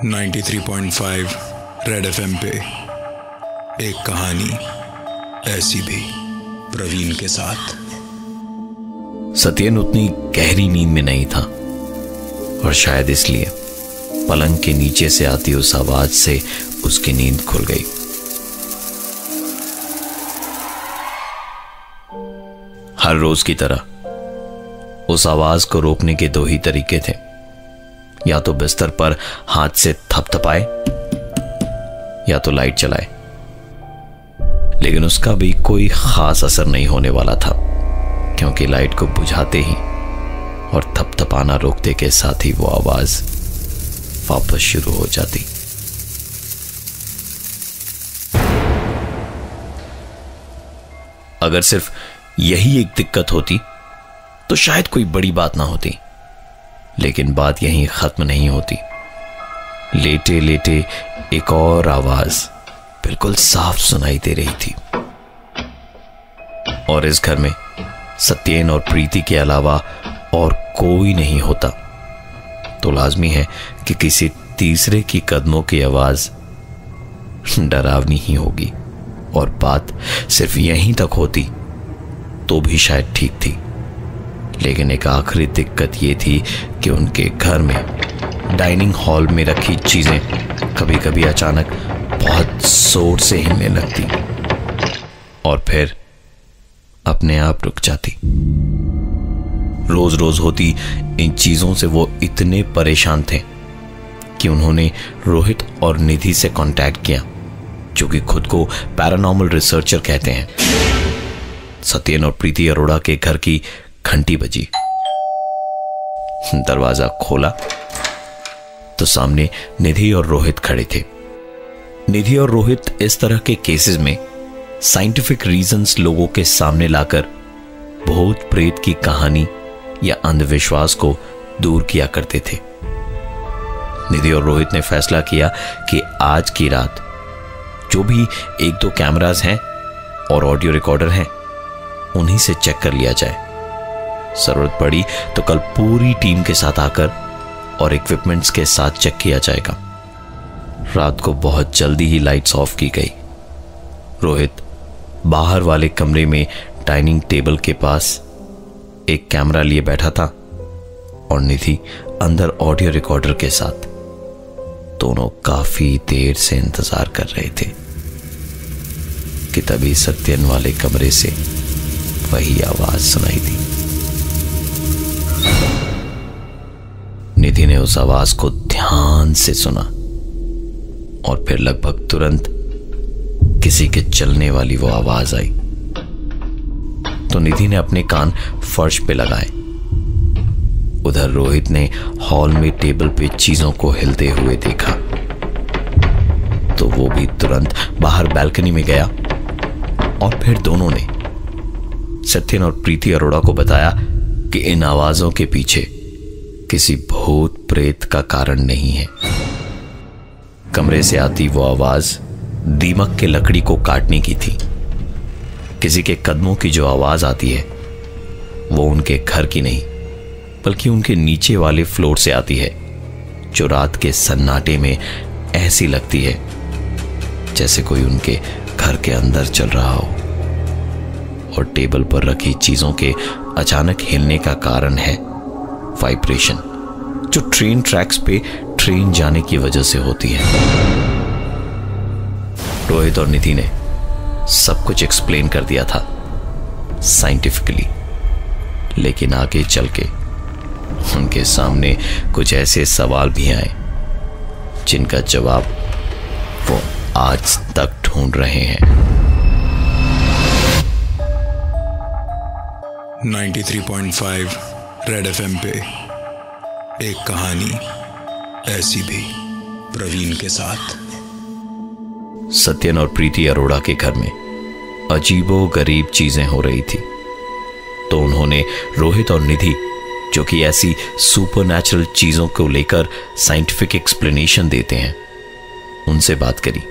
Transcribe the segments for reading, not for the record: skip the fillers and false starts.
93.5 red FM पे एक कहानी ऐसी भी, प्रवीण के साथ। सत्यन उतनी गहरी नींद में नहीं था और शायद इसलिए पलंग के नीचे से आती उस आवाज से उसकी नींद खुल गई। हर रोज की तरह उस आवाज को रोकने के दो ही तरीके थे, या तो बिस्तर पर हाथ से थपथपाए या तो लाइट जलाए। लेकिन उसका भी कोई खास असर नहीं होने वाला था, क्योंकि लाइट को बुझाते ही और थपथपाना रोकते के साथ ही वो आवाज वापस शुरू हो जाती। अगर सिर्फ यही एक दिक्कत होती तो शायद कोई बड़ी बात ना होती, लेकिन बात यहीं खत्म नहीं होती। लेटे लेटे एक और आवाज बिल्कुल साफ सुनाई दे रही थी, और इस घर में सत्येन और प्रीति के अलावा और कोई नहीं होता, तो लाजमी है कि किसी तीसरे की कदमों की आवाज डरावनी ही होगी। और बात सिर्फ यहीं तक होती तो भी शायद ठीक थी, लेकिन एक आखिरी दिक्कत यह थी कि उनके घर में डाइनिंग हॉल में रखी चीजें कभी कभी अचानक बहुत जोर से हिलने लगती और फिर अपने आप रुक जाती। रोज रोज होती इन चीजों से वो इतने परेशान थे कि उन्होंने रोहित और निधि से कांटेक्ट किया, जो कि खुद को पैरानॉर्मल रिसर्चर कहते हैं। सत्येन और प्रीति अरोड़ा के घर की घंटी बजी। दरवाजा खोला तो सामने निधि और रोहित खड़े थे। निधि और रोहित इस तरह के केसेस में साइंटिफिक रीजंस लोगों के सामने लाकर भूत प्रेत की कहानी या अंधविश्वास को दूर किया करते थे। निधि और रोहित ने फैसला किया कि आज की रात जो भी एक दो कैमरास हैं और ऑडियो रिकॉर्डर हैं, उन्हीं से चेक कर लिया जाए। जरूरत पड़ी तो कल पूरी टीम के साथ आकर और इक्विपमेंट्स के साथ चेक किया जाएगा। रात को बहुत जल्दी ही लाइट्स ऑफ की गई। रोहित बाहर वाले कमरे में डाइनिंग टेबल के पास एक कैमरा लिए बैठा था और निधि अंदर ऑडियो रिकॉर्डर के साथ। दोनों काफी देर से इंतजार कर रहे थे कि तभी सत्यन वाले कमरे से वही आवाज सुनाई दी। निधि ने उस आवाज को ध्यान से सुना और फिर लगभग तुरंत किसी के चलने वाली वो आवाज आई तो निधि ने अपने कान फर्श पे लगाए। उधर रोहित ने हॉल में टेबल पे चीजों को हिलते हुए देखा तो वो भी तुरंत बाहर बालकनी में गया और फिर दोनों ने सत्यन और प्रीति अरोड़ा को बताया कि इन आवाजों के पीछे किसी भूत प्रेत का कारण नहीं है। कमरे से आती वो आवाज दीमक के लकड़ी को काटने की थी। किसी के कदमों की जो आवाज आती है वो उनके घर की नहीं, बल्कि उनके नीचे वाले फ्लोर से आती है, जो रात के सन्नाटे में ऐसी लगती है जैसे कोई उनके घर के अंदर चल रहा हो। और टेबल पर रखी चीजों के अचानक हिलने का कारण है वाइब्रेशन, जो ट्रेन ट्रैक्स पे ट्रेन जाने की वजह से होती है। रोहित और निधि ने सब कुछ एक्सप्लेन कर दिया था साइंटिफिकली, लेकिन आगे चल के उनके सामने कुछ ऐसे सवाल भी आए जिनका जवाब वो आज तक ढूंढ रहे हैं। 93.5 रेड एफएम पे एक कहानी ऐसी भी, प्रवीण के साथ। सत्यन और प्रीति अरोड़ा के घर में अजीबो गरीब चीजें हो रही थी, तो उन्होंने रोहित और निधि, जो कि ऐसी सुपरनैचुरल चीजों को लेकर साइंटिफिक एक्सप्लेनेशन देते हैं, उनसे बात करी।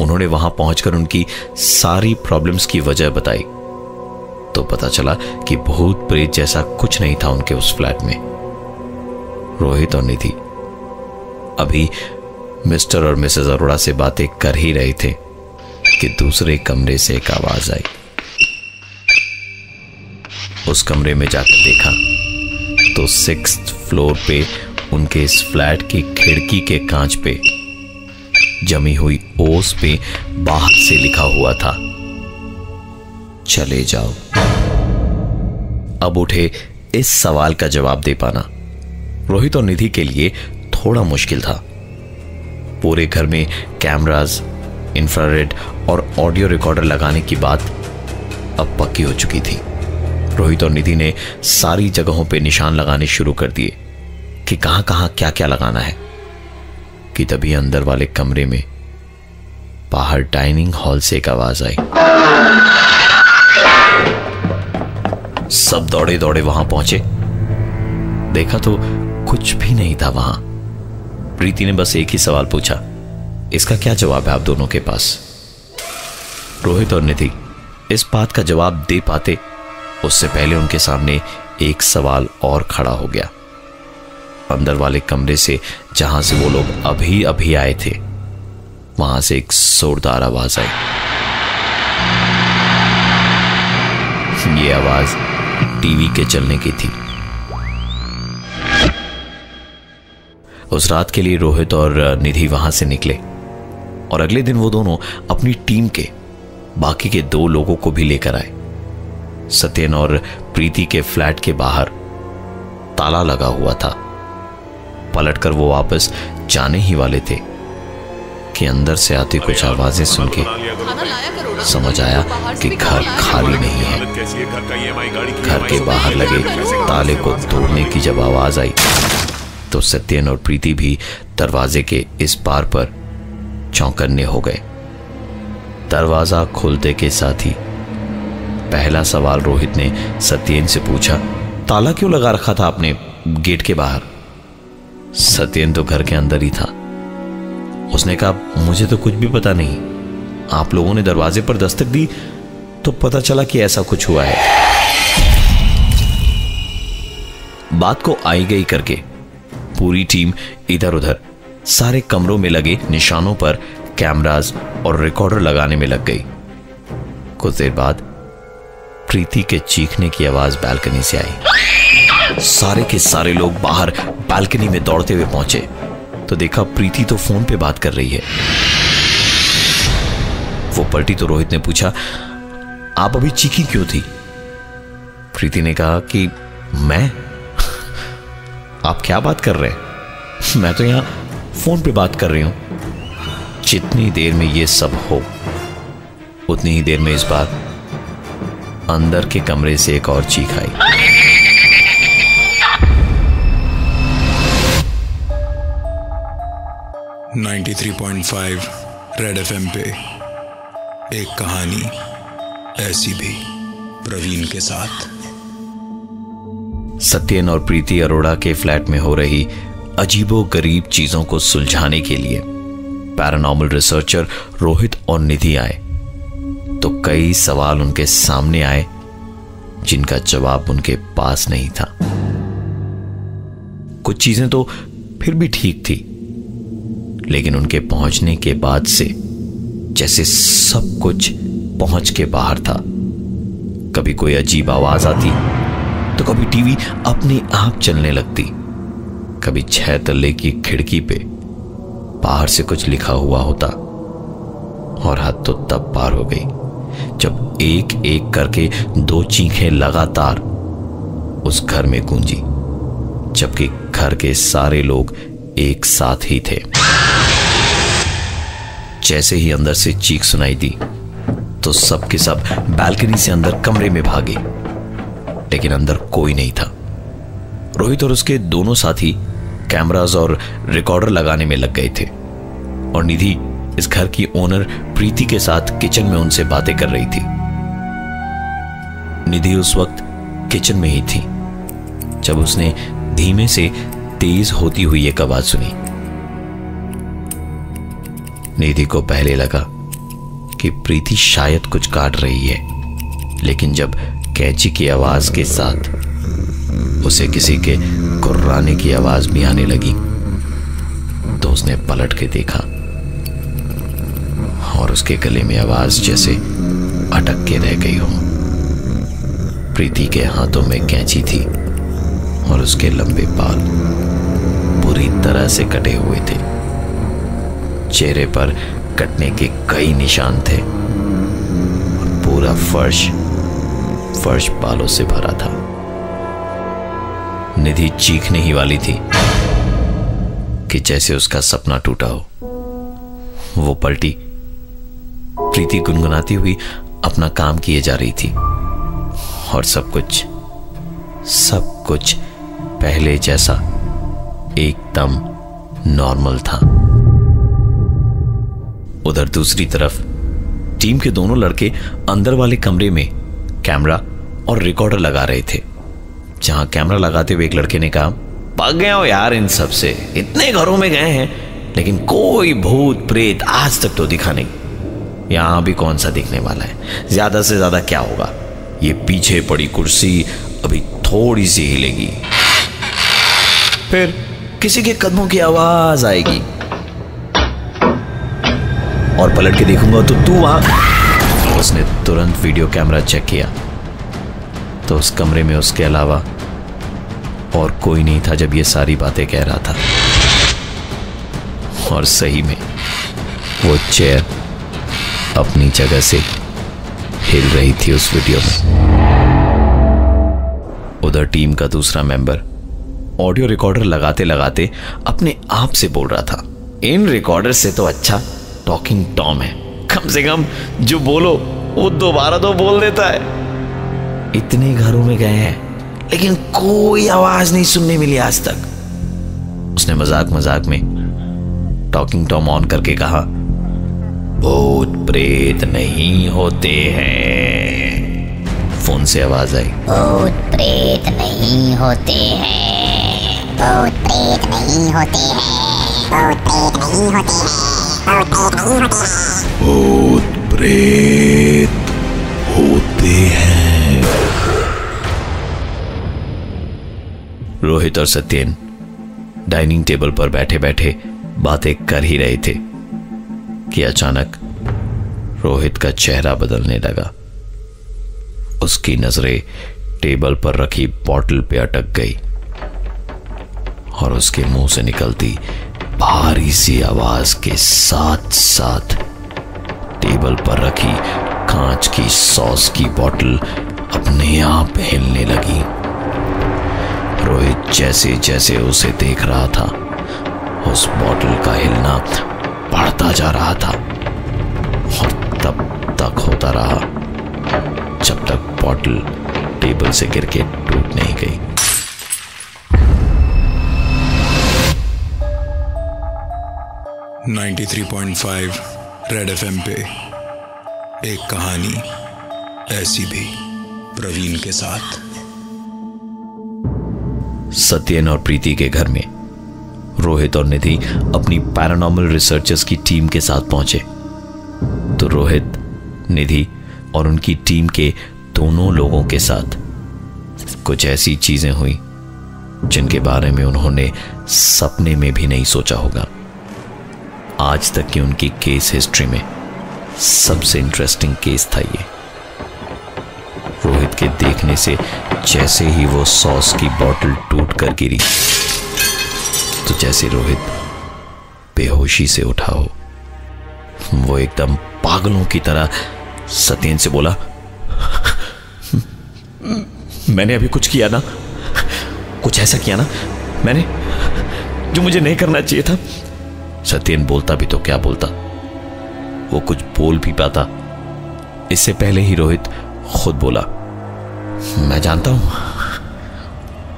उन्होंने वहां पहुंचकर उनकी सारी प्रॉब्लम्स की वजह बताई तो पता चला कि भूत प्रेत जैसा कुछ नहीं था उनके उस फ्लैट में। रोहित और निधि अभी मिस्टर और मिसेस अरोड़ा से बातें कर ही रहे थे कि दूसरे कमरे से एक आवाज आई। उस कमरे में जाकर देखा तो 6th फ्लोर पे उनके इस फ्लैट की खिड़की के कांच पे जमी हुई ओस पे बाहर से लिखा हुआ था, चले जाओ। अब उठे इस सवाल का जवाब दे पाना रोहित और निधि के लिए थोड़ा मुश्किल था। पूरे घर में कैमरास, इंफ्रारेड और ऑडियो रिकॉर्डर लगाने की बात अब पक्की हो चुकी थी। रोहित और निधि ने सारी जगहों पे निशान लगाने शुरू कर दिए कि कहां कहां क्या क्या लगाना है कि तभी अंदर वाले कमरे में बाहर डाइनिंग हॉल से एक आवाज आई। सब दौड़े दौड़े वहां पहुंचे। देखा तो कुछ भी नहीं था वहां। प्रीति ने बस एक ही सवाल पूछा, इसका क्या जवाब है आप दोनों के पास? रोहित और निधि इस बात का जवाब दे पाते उससे पहले उनके सामने एक सवाल और खड़ा हो गया। अंदर वाले कमरे से जहां से वो लोग अभी अभी आए थे वहां से एक जोरदार आवाज आई। ये आवाज टीवी के चलने की थी। उस रात के लिए रोहित और निधि वहां से निकले और अगले दिन वो दोनों अपनी टीम के बाकी के 2 लोगों को भी लेकर आए। सत्यन और प्रीति के फ्लैट के बाहर ताला लगा हुआ था। पलटकर वो वापस जाने ही वाले थे कि अंदर से आती कुछ आवाजें सुन के समझ आया कि घर खाली नहीं है। घर के बाहर लगे ताले को तोड़ने की जब आवाज आई तो सत्यन और प्रीति भी दरवाजे के इस पार पर चौंकन्ने हो गए। दरवाजा खुलते के साथ ही पहला सवाल रोहित ने सत्यन से पूछा, ताला क्यों लगा रखा था आपने गेट के बाहर? सत्यन तो घर के अंदर ही था। उसने कहा, मुझे तो कुछ भी पता नहीं, आप लोगों ने दरवाजे पर दस्तक दी तो पता चला कि ऐसा कुछ हुआ है। बात को आई गई करके पूरी टीम इधर उधर सारे कमरों में लगे निशानों पर कैमरास और रिकॉर्डर लगाने में लग गई। कुछ देर बाद प्रीति के चीखने की आवाज बालकनी से आई। सारे के सारे लोग बाहर बालकनी में दौड़ते हुए पहुंचे तो देखा प्रीति तो फोन पे बात कर रही है। वो पलटी तो रोहित ने पूछा, आप अभी चीखी क्यों थी? प्रीति ने कहा कि मैं? आप क्या बात कर रहे हैं? मैं तो यहां फोन पे बात कर रही हूं। जितनी देर में ये सब हो उतनी ही देर में इस बार अंदर के कमरे से एक और चीख आई। .5 रेड FM पे एक कहानी ऐसी भी, प्रवीण के साथ। सत्यन और प्रीति अरोड़ा के फ्लैट में हो रही अजीबो गरीब चीजों को सुलझाने के लिए पैरानॉर्मल रिसर्चर रोहित और निधि आए तो कई सवाल उनके सामने आए जिनका जवाब उनके पास नहीं था। कुछ चीजें तो फिर भी ठीक थी, लेकिन उनके पहुंचने के बाद से जैसे सब कुछ पहुंच के बाहर था। कभी कोई अजीब आवाज आती तो कभी टीवी अपने आप चलने लगती, कभी 6 तल्ले की खिड़की पे बाहर से कुछ लिखा हुआ होता। और हद तो तब पार हो गई जब एक एक करके 2 चीखें लगातार उस घर में गूंजी, जबकि घर के सारे लोग एक साथ ही थे। जैसे ही अंदर से चीख सुनाई दी तो सब के सब बालकनी से अंदर कमरे में भागे, लेकिन अंदर कोई नहीं था। रोहित और उसके दोनों साथी कैमरास और रिकॉर्डर लगाने में लग गए थे और निधि इस घर की ओनर प्रीति के साथ किचन में उनसे बातें कर रही थी। निधि उस वक्त किचन में ही थी जब उसने धीमे से तेज होती हुई एक आवाज सुनी। निधि को पहले लगा कि प्रीति शायद कुछ काट रही है, लेकिन जब कैंची की आवाज के साथ उसे किसी के कुर्राने की आवाज भी आने लगी तो उसने पलट के देखा और उसके गले में आवाज जैसे अटक के रह गई हो। प्रीति के हाथों में कैंची थी और उसके लंबे बाल बुरी तरह से कटे हुए थे। चेहरे पर कटने के कई निशान थे और पूरा फर्श बालों से भरा था। निधि चीखने ही वाली थी कि जैसे उसका सपना टूटा हो। वो पलटी। प्रीति गुनगुनाती हुई अपना काम किए जा रही थी और सब कुछ पहले जैसा एकदम नॉर्मल था। उधर दूसरी तरफ टीम के दोनों लड़के अंदर वाले कमरे में कैमरा और रिकॉर्डर लगा रहे थे। जहां कैमरा लगाते हुए एक लड़के ने कहा, पक गए हो यार इन सब से, इतने घरों में गए हैं लेकिन कोई भूत प्रेत आज तक तो दिखा नहीं। यहां भी कौन सा दिखने वाला है, ज्यादा से ज्यादा क्या होगा, ये पीछे पड़ी कुर्सी अभी थोड़ी सी हिलेगी, फिर किसी के कदमों की आवाज आएगी और पलट के देखूंगा तो तू वहां। उसने तुरंत वीडियो कैमरा चेक किया तो उस कमरे में उसके अलावा और कोई नहीं था जब ये सारी बातें कह रहा था। और सही में वो चेयर अपनी जगह से हिल रही थी उस वीडियो में। उधर टीम का दूसरा मेंबर ऑडियो रिकॉर्डर लगाते लगाते अपने आप से बोल रहा था, इन रिकॉर्डर से तो अच्छा टॉकिंग टॉम है, कम से कम जो बोलो वो दोबारा तो बोल देता है। इतने घरों में गए हैं लेकिन कोई आवाज नहीं सुनने मिली आज तक। उसने मजाक में टॉकिंग टॉम ऑन करके कहा, भूत प्रेत नहीं होते हैं। फोन से आवाज आई, भूत प्रेत नहीं होते हैं, भूत प्रेत नहीं होते हैं, भूत प्रेत नहीं होते हैं, भूत प्रेत नहीं होते हैं, भूत प्रेत होते हैं। रोहित और सत्येन डाइनिंग टेबल पर बैठे बैठे बातें कर ही रहे थे कि अचानक रोहित का चेहरा बदलने लगा। उसकी नजरें टेबल पर रखी बॉटल पे अटक गई और उसके मुंह से निकलती भारी सी आवाज के साथ साथ टेबल पर रखी कांच की सॉस की बॉटल अपने आप हिलने लगी। रोहित जैसे जैसे उसे देख रहा था उस बॉटल का हिलना बढ़ता जा रहा था और तब तक होता रहा जब तक बॉटल टेबल से गिर के टूट नहीं गई। .5 रेड एफएम पे एक कहानी ऐसी भी, प्रवीण के साथ। सत्येन और प्रीति के घर में रोहित और निधि अपनी पैरानॉर्मल रिसर्चर्स की टीम के साथ पहुंचे तो रोहित, निधि और उनकी टीम के दोनों लोगों के साथ कुछ ऐसी चीजें हुई जिनके बारे में उन्होंने सपने में भी नहीं सोचा होगा। आज तक की उनकी केस हिस्ट्री में सबसे इंटरेस्टिंग केस था ये। रोहित के देखने से जैसे ही वो सॉस की बोतल टूट कर गिरी तो जैसे रोहित बेहोशी से उठा हो, वो एकदम पागलों की तरह सत्येन से बोला, मैंने अभी कुछ किया ना, कुछ ऐसा किया ना मैंने जो मुझे नहीं करना चाहिए था। सत्येन बोलता भी तो क्या बोलता, वो कुछ बोल भी पाता इससे पहले ही रोहित खुद बोला, मैं जानता हूं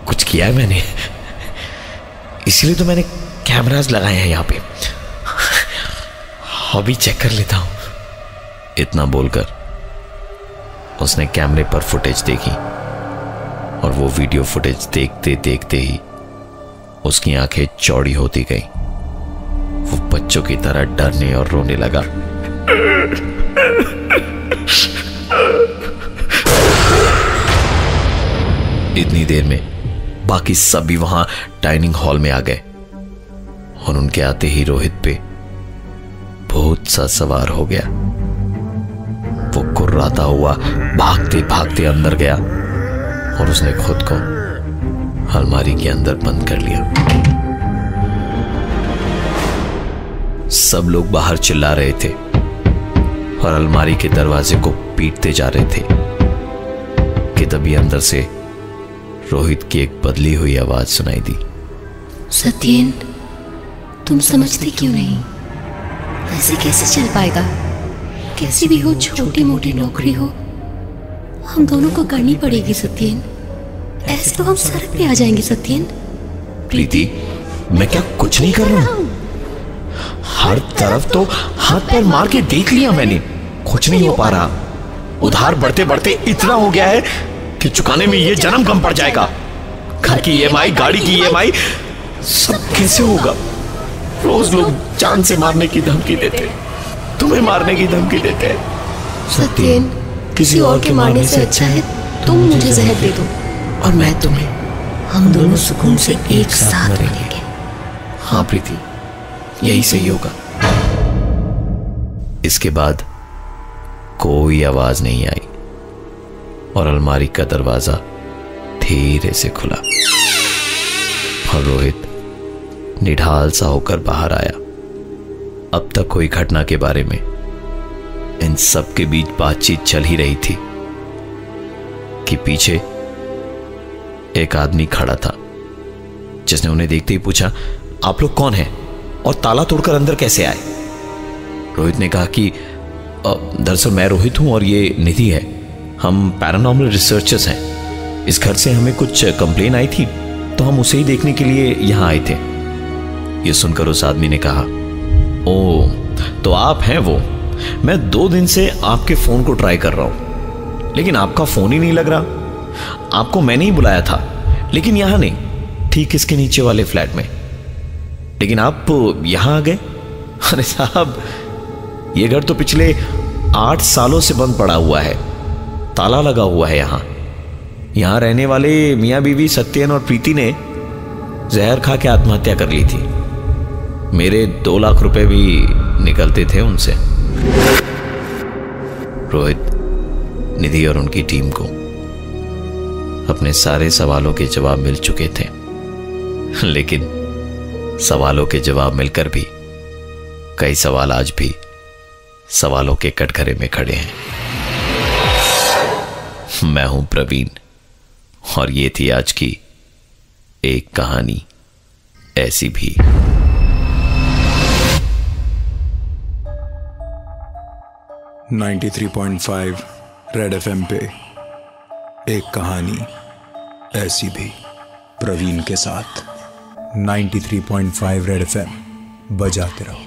कुछ किया है मैंने, इसलिए तो मैंने कैमरास लगाए हैं यहां पे, अभी चेक कर लेता हूं। इतना बोलकर उसने कैमरे पर फुटेज देखी और वो वीडियो फुटेज देखते देखते ही उसकी आंखें चौड़ी होती गई। वो बच्चों की तरह डरने और रोने लगा। इतनी देर में बाकी सभी वहां डाइनिंग हॉल में आ गए और उनके आते ही रोहित पे भूत सा सवार हो गया। वो कुर्राता हुआ भागते भागते अंदर गया और उसने खुद को अलमारी के अंदर बंद कर लिया। सब लोग बाहर चिल्ला रहे थे और अलमारी के दरवाजे को पीटते जा रहे थे कि तभी अंदर से रोहित की एक बदली हुई आवाज सुनाई दी। सत्येन, तुम समझते क्यों नहीं? ऐसे कैसे चल पाएगा? कैसी भी हो, छोटी मोटी नौकरी हो, हम दोनों को करनी पड़ेगी सत्येन। ऐसे तो हम सड़क पे आ जाएंगे सत्येन। प्रीति, मैं क्या कुछ नहीं कर रहा हूं? हर तरफ तो हाथ पैर मार के देख लिया मैंने, कुछ नहीं हो पा रहा। उधार बढ़ते बढ़ते इतना हो गया है कि चुकाने में ये जन्म कम पड़ जाएगा। घर की ईएमआई, गाड़ी की ईएमआई, सब कैसे होगा? रोज लोग जान से मारने की धमकी देते, तुम्हें मारने की धमकी देते। सत्येन, किसी और के मारने से अच्छा है तुम मुझे जहर दे दो और मैं तुम्हें। हम दोनों सुकून से एक साथ रहेंगे। हाँ प्रीति, यही सही होगा। इसके बाद कोई आवाज नहीं आई और अलमारी का दरवाजा धीरे से खुला और रोहित निढाल सा होकर बाहर आया। अब तक कोई घटना के बारे में इन सब के बीच बातचीत चल ही रही थी कि पीछे एक आदमी खड़ा था जिसने उन्हें देखते ही पूछा, आप लोग कौन हैं और ताला तोड़कर अंदर कैसे आए? रोहित ने कहा कि दरअसल मैं रोहित हूं और ये निधि है, हम पैरानॉर्मल रिसर्चर्स हैं। इस घर से हमें कुछ कंप्लेन आई थी तो हम उसे ही देखने के लिए यहां आए थे। ये सुनकर उस आदमी ने कहा, ओ तो आप हैं वो। मैं 2 दिन से आपके फोन को ट्राई कर रहा हूं लेकिन आपका फोन ही नहीं लग रहा। आपको मैंने ही बुलाया था लेकिन यहां नहीं, ठीक इसके नीचे वाले फ्लैट में, लेकिन आप यहां आ गए। अरे साहब, ये घर तो पिछले 8 सालों से बंद पड़ा हुआ है, ताला लगा हुआ है। यहां रहने वाले मियां बीवी सत्येन और प्रीति ने जहर खा के आत्महत्या कर ली थी। मेरे 2 लाख रुपए भी निकलते थे उनसे। रोहित, निधि और उनकी टीम को अपने सारे सवालों के जवाब मिल चुके थे, लेकिन सवालों के जवाब मिलकर भी कई सवाल आज भी सवालों के कटघरे में खड़े हैं। मैं हूं प्रवीण और ये थी आज की एक कहानी ऐसी भी। .5 रेड एफएम पे एक कहानी ऐसी भी, प्रवीण के साथ। 93.5 रेड एफएम बजाते रहो।